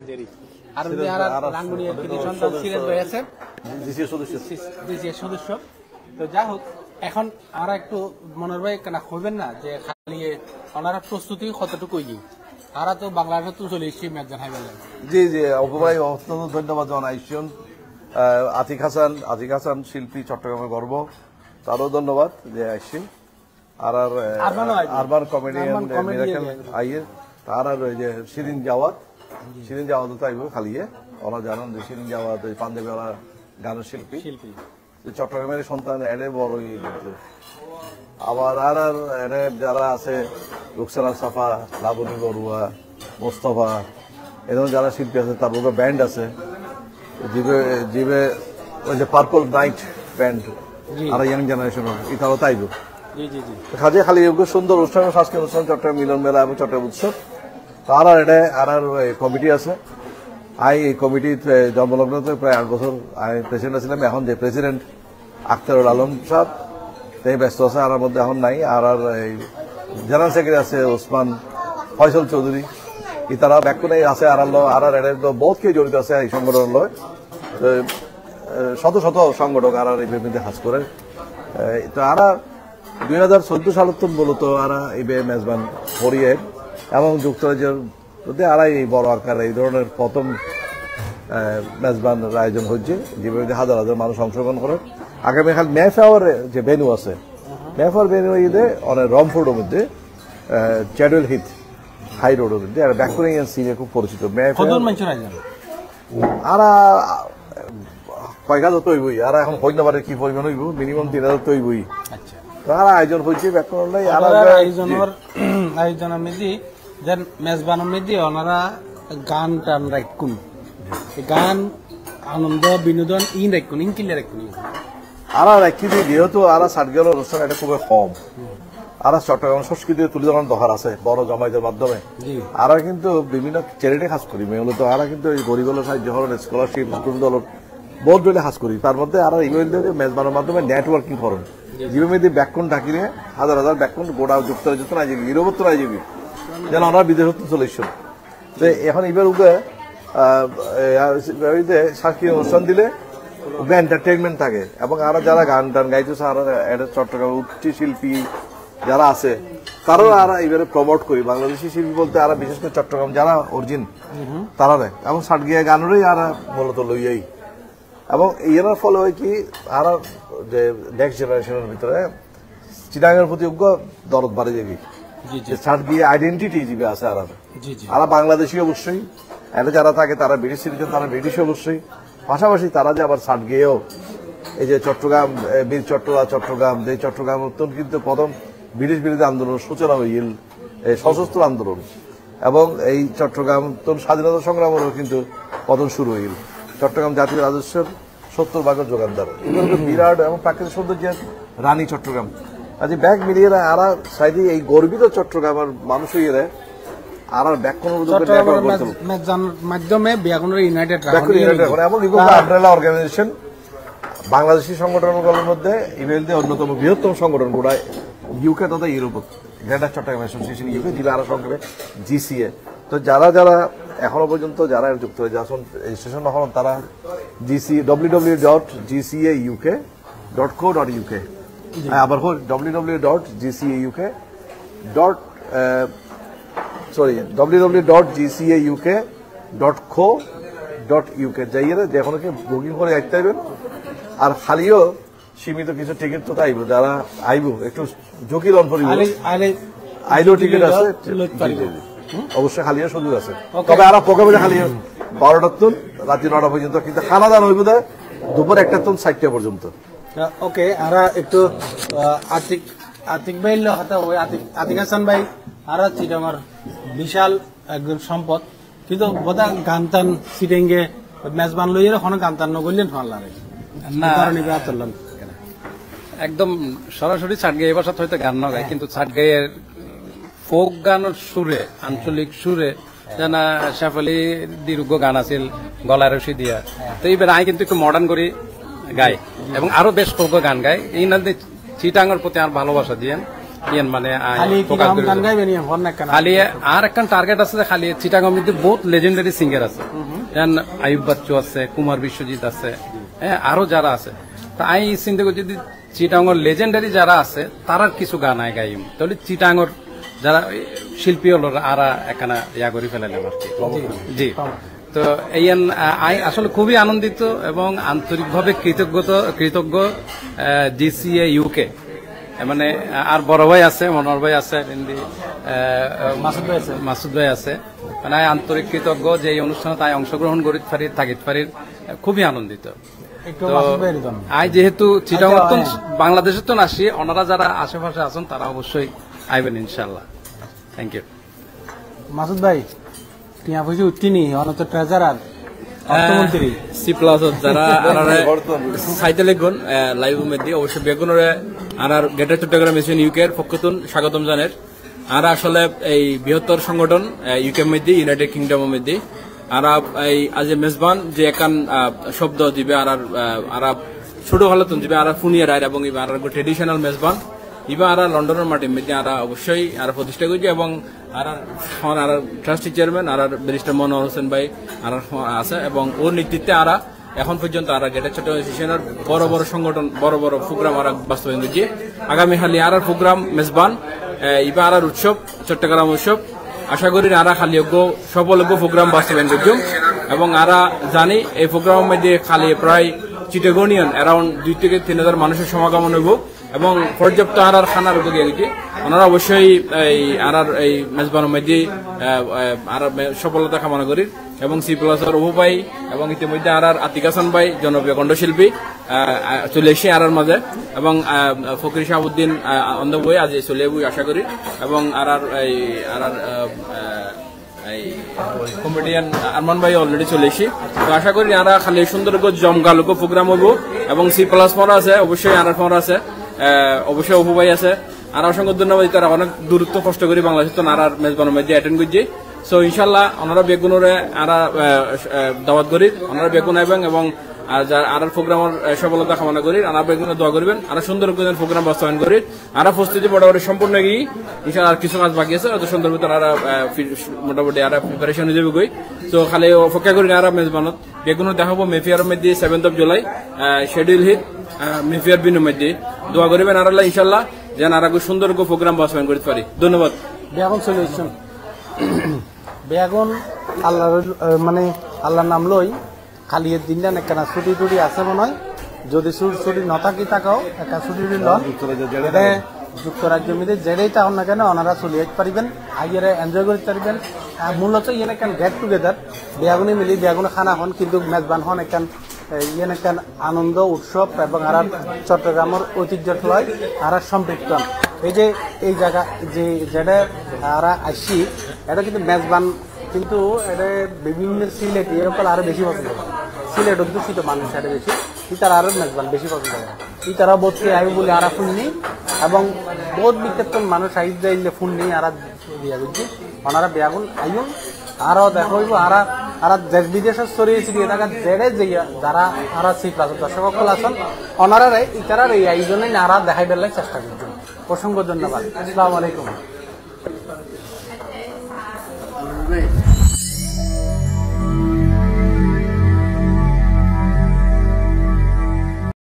আর রাঙ্গুনিয়ার কৃতি সন্তান সিরাজ ভাই আছেন জিসিএ সদস্য। তো যা হোক, এখন আমরা একটু মনোর ভাই কেনা হইবেন না যে খালি ওনারা প্রস্তুতি কতটুকু তারা তো বাংলাদেশে তো চলে এসেছি ম্যাচ জানাই বলেন। জি জি অপু ভাই অত্যন্ত ধন্যবাদ জানাইছেন। আতিক হাসান শিল্পী চট্টগ্রামের গর্ব, তারও ধন্যবাদ যে আসছি। আর আরবান কমেডিয়ান মিরাকেল আইয়ে তার আর ওই যে শিরিন জাওয়াত তো আইব খালিয়ে। ওরা জানেন যে শিরিন জাওয়াত ওই পাঞ্জাবিওয়ালা গানের শিল্পী চট্টগ্রামের সন্তান এনে বড় আবার আর এনে যারা আছে রুকসানা সাফা, লাবণী বড়ুয়া, মোস্তফা, এরকম যারা শিল্পী আছে তার মধ্যে ব্যান্ড আছে জিবে ওই যে পার্পল নাইট ব্যান্ড আর ইয়াং জেনারেশন এটাও তাইব কাজে খালি সুন্দর অনুষ্ঠান সাংস্কৃতিক অনুষ্ঠান চট্টগ্রাম মিলন মেলা এবং চট্টগ্রাম উৎসব। তার আর এটা আর কমিটি আছে। এই কমিটির জন্মলগ্নতে প্রায় 8 বছর প্রেসিডেন্ট ছিলাম। এখন যে প্রেসিডেন্ট আখতারুল আলম সাহেব তিনি ব্যস্ত আছে, আর মধ্যে এখন নাই। আর এই জেনারেল সেক্রেটারি আছে ওসমান ফয়সল চৌধুরী, তারা ব্যাকুনে আছে। আর বহুত কেউ জড়িত আছে এই সংগঠন লয়, শত শত সংগঠক আর এই বিভিন্ন কাজ করে। তো আর 2014 সালের তো মূলত আর এই মেজবান হরিয়ে এবং যুক্তরাজ্যের প্রতি আর এই বড় আকার এই ধরনের প্রথম মেজবান আয়োজন হচ্ছে, যেভাবে হাজার হাজার মানুষ অংশগ্রহণ করে। আগামীকাল মেফাওয়ার যে ভেন্যু আছে, মেফাওয়ার ভেন্যু ঈদে অনেক রমফোর্ডের মধ্যে চ্যাডওয়েল হিথ হাই রোডের মধ্যে আর ব্যাকুনিয়ান সিনে খুব পরিচিত। আর কয়েক হাজার তৈবই আর এখন হইনাবারে কি পরিমাণ হইব, মিনিমাম 3000 তৈবই তার আয়োজন হয়েছে। আয়োজনের মধ্যে যেন মেজবানের মধ্যে ওনারা গান টান রাখুন, গান আনন্দ বিনোদন রাখুন কিনলে রাখুন আর রাখি যেহেতু আর সার্গেল অনুষ্ঠান এটা খুবই কম। আর চট্টগ্রাম সংস্কৃতি তুলে ধরার দরকার আছে বড় জমাইদের মাধ্যমে। আর কিন্তু বিভিন্ন চ্যারিটি কাজ করি মূলত। আর কিন্তু গরিবের সাহায্য করেন, স্কলারশিপ স্টুডেন্ট বহুত দলে কাজ করি। তার মধ্যে আর ইমেল মেজবানের মাধ্যমে নেটওয়ার্কিং করেন, জীবনে ব্যাকুন ঢাকিলে হাজার হাজার ব্যাকুন গোটা যুক্তরাজ্য তো নাই যাবি, ইউরোপ তো নাই যাবি, যেন আমরা বিদেশত চলে এসছেন। তো এখন এবার উগে সাংস্কৃতিক অনুষ্ঠান দিলে এন্টারটেইনমেন্ট থাকে এবং আর যারা গান টান গাইতেছে আর চট্টগ্রাম উঠতি শিল্পী যারা আছে তারাও আর এবারে প্রমোট করি। বাংলাদেশি শিল্পী বলতে আর বিশেষ করে চট্টগ্রাম যারা অরিজিন তারা নেয় এবং ষাট গিয়ে গানেরই আর মূলত লইয়াই। এবং এর ফলে হয় কি আর যে নেক্সট জেনারেশনের ভিতরে চিটাগাংয়ের প্রতি দরদ বাড়ে যাবি, ষাট গিয়ে আইডেন্টিটি জিবে আছে। আর বাংলাদেশি অবশ্যই, এটা যারা থাকে তারা ব্রিটিশ সিটিজেন, তারা ব্রিটিশ অবশ্যই। পাশাপাশি তারা যে আবার ষাট গিয়েও এই যে চট্টগ্রাম বীর চট্টগ্রাম যে চট্টগ্রাম কিন্তু প্রথম ব্রিটিশ বিরোধী আন্দোলন সূচনা হইল, সশস্ত্র আন্দোলন, এবং এই চট্টগ্রাম স্বাধীনতা সংগ্রামেরও কিন্তু প্রথম শুরু হইল। চট্টগ্রাম জাতীয় রাজস্বের 70% যোগানদার, বিরাট এবং প্রাকৃতিক সৌন্দর্যের রানী চট্টগ্রাম। আজ ব্যাগ মিলিয়ে আর সাইডে এই গর্বিত চট্টগ্রামের মানুষ হইয়ে আর মাধ্যমে ইউনাইটেড এবং আমব্রেলা অর্গানাইজেশন বাংলাদেশি সংগঠনগুলোর মধ্যে ইমেল দিয়ে অন্যতম বৃহত্তম সংগঠন গোটা ইউকে তথা Europe Greater Chittagong Association UK দিলে আরো সংক্ষেপে জিসিএ। তো যারা এখনো পর্যন্ত যারা যুক্ত হয়ে আসুন রেজিস্ট্রেশন হন তারা www.gcauk.co.uk আবার www.gcauk.co.uk যাইয়ে যেখানে বুকিং করে আসতে হইবেন। আর খালিও সীমিত কিছু টিকিট তো তাইব, যারা আইব একটু ঝুঁকি লন করিব আইলেও টিকিট আছে, অবশ্যই খালিও সুযোগ আছে। তবে আর প্রোগ্রামে খালি 12টার তুন রাত্রি 9টা পর্যন্ত, কিন্তু খানা দান হইব দুপুর 1টার তুন 4টা পর্যন্ত। ওকে, আর একটু আতিক ভাই আতিক হাসান ভাই আর চিটাঙ্গার বিশাল একজন সম্পদ, কিন্তু বোধা গান টান সিটেঙ্গে মেজবান লইয়ে ওখানে গান টান নগরলেন ভাল লাগে না একদম সরাসরি ছাটগাই এবার সাথে হয়তো গান না গায়, কিন্তু ছাটগাইয়ের ফোক গানের সুরে আঞ্চলিক সুরে জানা শেফালি দীর্ঘ গান আছিল গলার রশি দিয়া। তো এইবার আমি কিন্তু একটু মডার্ন করি গাই এবং আরো বেশ ফোক গান গাই। এই না চিটাঙ্গের প্রতি আমার ভালোবাসা দিয়ে ইয়ান মানে খালি কি প্রকাশ গান করি গান গাইবেন ইয়ে হন না কেন খালি আর একটা টার্গেট আছে যে খালি চিটাগাং মধ্যে বহুত লেজেন্ডারি সিঙ্গার আছে যেন আয়ুব বাচ্চু আছে কুমার বিশ্বজিৎ আছে হ্যাঁ আরো যারা আছে তা আমি চিন্তা করছি যদি চিটাগাংয়ের লেজেন্ডারি যারা আছে তারার কিছু গান আয় গাইম তাহলে চিটাগাংয়ের যারা শিল্পী হল আরা এখানে ইয়া করে ফেলালাম আর কি জি তো এই আসলে খুবই আনন্দিত এবং আন্তরিকভাবে কৃতজ্ঞ জিসিএ ইউকে মানে আর বড় ভাই আছে মনোহর ভাই আছে মাসুদ ভাই আছে মানে আন্তরিক কৃতজ্ঞ যে এই অনুষ্ঠানে তাই অংশগ্রহণ করি পারি থাকিত পারি খুবই আনন্দিত আই যেহেতু চিটাগাং বাংলাদেশের তো আসি ওনারা যারা আশেপাশে আছেন তারা অবশ্যই আইবেন ইনশাল্লাহ থ্যাংক ইউ মাসুদ ভাই টিয়া পয়সা উঠিনি অনত ট্রেজারার অর্থমন্ত্রী সি প্লাস যারা আনারে সাইতে লিখুন লাইভ মধ্যে অবশ্যই বেগুনরে আনার গ্রেটার চট্টগ্রাম মিশন ইউকে এর পক্ষতুন স্বাগতম জানের আর আসলে এই বৃহত্তর সংগঠন ইউকে মধ্যে ইউনাইটেড কিংডমের মধ্যে আর এই আজ মেজবান যে একান শব্দ দিবে আর ছোট হলতন দিবে আর ফুনিয়া রায় এবং আর ট্রেডিশনাল মেজবান ইবা আর লন্ডনের মাটির মধ্যে আর অবশ্যই আর প্রতিষ্ঠা করছে এবং আর ট্রাস্টি চেয়ারম্যান আর ব্যারিস্টার মনোহর হোসেন ভাই আর আছে এবং ওর নেতৃত্বে আর এখন পর্যন্ত আর গ্রেটার চট্টগ্রাম অ্যাসোসিয়েশনের বড় বড় সংগঠন বড় বড় প্রোগ্রাম আর বাস্তবায়ন করছে আগামী খালি আর প্রোগ্রাম মেজবান ইবা আর উৎসব চট্টগ্রাম উৎসব আশা করি আর খালিযোগ্য সফলযোগ্য প্রোগ্রাম বাস্তবায়ন করছে এবং আর জানি এই প্রোগ্রামের মধ্যে খালি প্রায় চিটাগনিয়ান অ্যারাউন্ড 2 থেকে 3,000 মানুষের সমাগমন হইব এবং পর্যাপ্ত আর খানার উপযোগী গেছে ওনারা অবশ্যই এই মেজবানের মধ্যে আর সফলতা কামনা করি এবং সি প্লাসের উপায় এবং ইতিমধ্যে আর আতিক হাসান ভাই জনপ্রিয় কণ্ঠশিল্পী চলে এসে আর মাঝে এবং ফকির শাহাবুদ্দিন অন্ধ বই আজ চলে বই আশা করি এবং আর কমেডিয়ান আরমান ভাই অলরেডি চলে এসি তো আশা করি আর খালি সুন্দর জমকালোক প্রোগ্রাম হইব এবং সি প্লাস ফোন আছে অবশ্যই আর ফোন আছে অবশ্যই অপু ভাই আছে আর অসংখ্য ধন্যবাদ তারা অনেক দূরত্ব কষ্ট করি বাংলাদেশ তো আর মেজবানের মধ্যে অ্যাটেন্ড করছি সো ইনশাল্লাহ ওনারা বেগুনরে আর দাওয়াত করি ওনারা বেগুন আইবেন এবং আর প্রোগ্রামের সফলতা কামনা করি আর বেগুনে দোয়া করবেন আর সুন্দর করে প্রোগ্রাম বাস্তবায়ন করি আর প্রস্তুতি মোটামুটি সম্পূর্ণ গিয়ে ইনশাল্লাহ আর কিছু কাজ বাকি আছে অত সুন্দর ভিতরে আর মোটামুটি আর প্রিপারেশন হয়ে যাবে গই তো খালি অপেক্ষা করি আর মেজবানত বেগুনে দেখাবো মেফিয়ার মধ্যে 7 জুলাই শিডিউল হিট মেফিয়ার বিনুর মধ্যে দোয়া করবেন আর আল্লাহ ইনশাল্লাহ যেন আর সুন্দর প্রোগ্রাম বাস্তবায়ন করতে পারি ধন্যবাদ বেগুন চলে এসছেন বেগুন আল্লাহর মানে আল্লাহর নাম লই খালি এর দিনটা একখানা ছুটি টুটি আছে মনে হয় যদি ছুটি নথাকি থাকাও একটা ছুটি যুক্তরাজ্যের মধ্যে যেটাই থাকুন না কেন ওনারা চলে যেতে পারবেন আইয়ারে এনজয় করতে পারবেন মূলত ইয়ে একখান গেট টুগেদার বেগুনে মিলি বেগুনে খানা হন কিন্তু মেজবান হন একখান ইয়ে একখান আনন্দ উৎসব এবং আর চট্টগ্রামের ঐতিহ্য লয় আর সম্পৃক্ত এই যে এই জায়গা যে যেটা আর আসছি এটা কিন্তু মেজবান কিন্তু এটা বিভিন্ন সিলেট এরকম আরো বেশি পছন্দ করে সিলেট অধ্যুষিত মানুষ এটা বেশি ইতারা আরো মেজবান বেশি পছন্দ করে ইতারা বোধকে আইব বলে আর শুননি এবং বহুত বিক্ষেপ্ত মানুষ আইব যাইলে শুননি আর বিয়া করছি ওনারা বেগুন আইন আরো দেখব আর দেশ বিদেশের ছড়িয়ে ছিটিয়ে থাকা জেড়ে যে যারা আর সি প্লাস দর্শক সকল আছেন ওনারা ইতারার এই আয়োজনে আর দেখাই বেলায় চেষ্টা করছেন অসংখ্য ধন্যবাদ আসসালামু আলাইকুম